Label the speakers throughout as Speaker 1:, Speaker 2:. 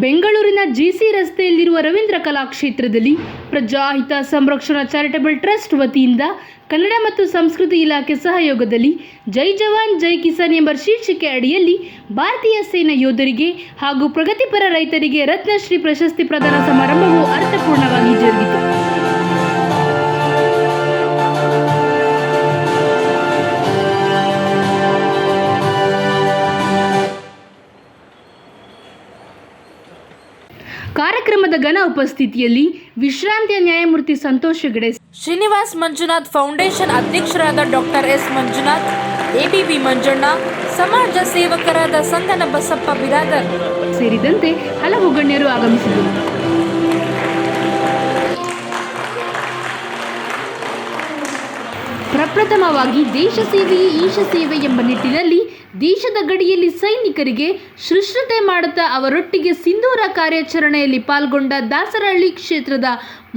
Speaker 1: ಬೆಂಗಳೂರಿನ ಜಿಸಿ ರಸ್ತೆಯಲ್ಲಿರುವ ರವೀಂದ್ರ ಕಲಾಕ್ಷೇತ್ರದಲ್ಲಿ ಪ್ರಜಾಹಿತ ಸಂರಕ್ಷಣಾ ಚಾರಿಟಬಲ್ ಟ್ರಸ್ಟ್ ವತಿಯಿಂದ ಕನ್ನಡ ಮತ್ತು ಸಂಸ್ಕೃತಿ ಇಲಾಖೆ ಸಹಯೋಗದಲ್ಲಿ ಜೈ ಜವಾನ್ ಜೈ ಕಿಸಾನ್ ಎಂಬ ಶೀರ್ಷಿಕೆ ಅಡಿಯಲ್ಲಿ ಭಾರತೀಯ ಸೇನಾ ಯೋಧರಿಗೆ ಹಾಗೂ ಪ್ರಗತಿಪರ ರೈತರಿಗೆ ರತ್ನಶ್ರೀ ಪ್ರಶಸ್ತಿ ಪ್ರದಾನ ಸಮಾರಂಭವು ಅರ್ಥಪೂರ್ಣವಾಗಿ ಜರುಗಿತು. ಕಾರ್ಯಕ್ರಮದ ಘನ ಉಪಸ್ಥಿತಿಯಲ್ಲಿ ವಿಶ್ರಾಂತಿಯ ನ್ಯಾಯಮೂರ್ತಿ ಸಂತೋಷ್ ಹೆಗಡೆ,
Speaker 2: ಶ್ರೀನಿವಾಸ್ ಮಂಜುನಾಥ್ ಫೌಂಡೇಶನ್ ಅಧ್ಯಕ್ಷರಾದ doctor S Manjunath, ABB Manjanna, ಸಮಾಜ ಸೇವಕರಾದ ಸಂದನ ಬಸಪ್ಪ ಬಿರಾದರ್
Speaker 1: ಸೇರಿದಂತೆ ಹಲವು ಗಣ್ಯರು ಆಗಮಿಸಿದರು. ಪ್ರಪ್ರಥಮವಾಗಿ ದೇಶ ಸೇವೆಯೇ ಈಶ ಸೇವೆ ಎಂಬ ನಿಟ್ಟಿನಲ್ಲಿ ದೇಶದ ಗಡಿಯಲ್ಲಿ ಸೈನಿಕರಿಗೆ ಶುಶ್ರೂಷೆ ಮಾಡುತ್ತಾ ಅವರೊಟ್ಟಿಗೆ ಸಿಂಧೂರ ಕಾರ್ಯಾಚರಣೆಯಲ್ಲಿ ಪಾಲ್ಗೊಂಡ ದಾಸರಹಳ್ಳಿ ಕ್ಷೇತ್ರದ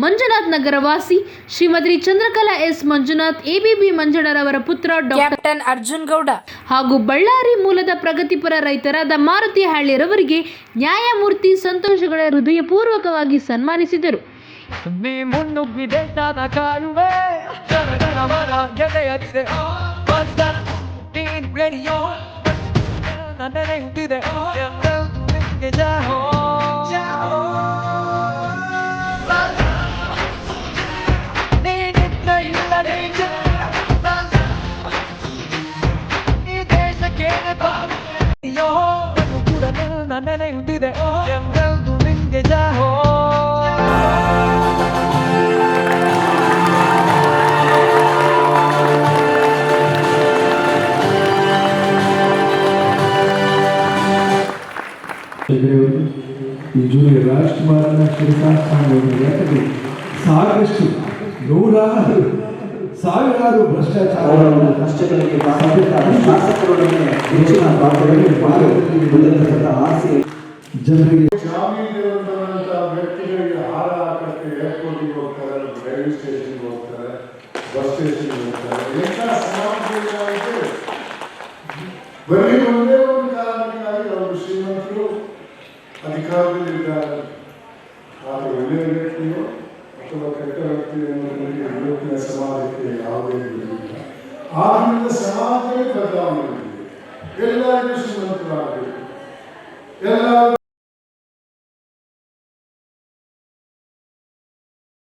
Speaker 1: ಮಂಜುನಾಥ್ ನಗರ ವಾಸಿ ಶ್ರೀಮತಿ ಚಂದ್ರಕಲಾ ಎಸ್ ಮಂಜುನಾಥ್, ಎಬಿಬಿ ಮಂಜಣ್ಣರವರ ಪುತ್ರ
Speaker 2: ಕ್ಯಾಪ್ಟನ್ ಅರ್ಜುನ್ ಗೌಡ
Speaker 1: ಹಾಗೂ ಬಳ್ಳಾರಿ ಮೂಲದ ಪ್ರಗತಿಪರ ರೈತರಾದ ಮಾರುತಿ ಹಳ್ಳಿರವರಿಗೆ ನ್ಯಾಯಮೂರ್ತಿ ಸಂತೋಷ್ ಹೆಗಡೆ ಹೃದಯಪೂರ್ವಕವಾಗಿ ಸನ್ಮಾನಿಸಿದರು.
Speaker 3: ನೀ ಮುನ್ನುಗ್ಗಿದೆ ನನ್ನ ಕಾಲುವೆ ಜನಗಣಮನ ಎದೆಯತ್ತಿದೆ ರೇಡಿಯೋ ನನ್ನೇ ಹುಟ್ಟಿದೆ ಜಾಹೋ ನೀನಿದ್ದ ಇಲ್ಲದೆ ಈ ದೇಶಕ್ಕೆ ಯೋ ಕೂಡ ನನ್ನೇ ಹುಟ್ಟಿದೆ ನಿಂಗೆ ಜಾಹೋ.
Speaker 4: ಈ ಜೂನಿಯರ್ ರಾಜ್ಕುಮಾರನ ಶಿರಸಾಸ್ಥಾನವನ್ನು ಸಾಕಷ್ಟು ನೂರಾರು ಸಾವಿರಾರು ಭ್ರಷ್ಟಾಚಾರಗಳನ್ನು
Speaker 5: ಕಷ್ಟಗಳಿಗೆ ಶಾಸಕರೊಡನೆ ಹೆಚ್ಚಿನ ಪಾತ್ರದಲ್ಲಿ ಆಸೆ
Speaker 4: ಜನರಿಗೆ
Speaker 6: ಜಾಮೀನಿರುವಂತಹ ವ್ಯಕ್ತಿಗಳಿಗೆ ಹಾರ ಹಾಕಕ್ಕೆ ಏರ್ಪೋರ್ಟಿಗೆ ಹೋಗ್ತಾರೆ, ರೈಲ್ವೆ ಸ್ಟೇಷನ್ಗೆ ಹೋಗ್ತಾರೆ, ಬಸ್ ಸ್ಟೇಷನ್ಗೆ ಹೋಗ್ತಾರೆ. ಎಂಥ ಸಮಾಜದಲ್ಲಿ ಬರೀ ಒಂದೇ ಒಂದು ಕಾರಣಕ್ಕಾಗಿ ಅವರು ಶ್ರೀಮಂತರು ಅಧಿಕಾರದಲ್ಲಿದ್ದಾರೆ. ಆದರೆ ಒಳ್ಳೆಯ ವ್ಯಕ್ತಿಯೋ ಅಥವಾ ಕೆಟ್ಟ ವ್ಯಕ್ತಿ ಎನ್ನುವುದರಲ್ಲಿ ಇವತ್ತಿನ ಸಮಾಜಕ್ಕೆ ಯಾವುದೇ ಇಲ್ಲ. ಆದ್ದರಿಂದ ಸಮಾಜವೇ ಬದಲಾವಣೆ ಎಲ್ಲರಿಗೂ ಶ್ರೀಮಂತರಾಗಬೇಕು. ಎಲ್ಲ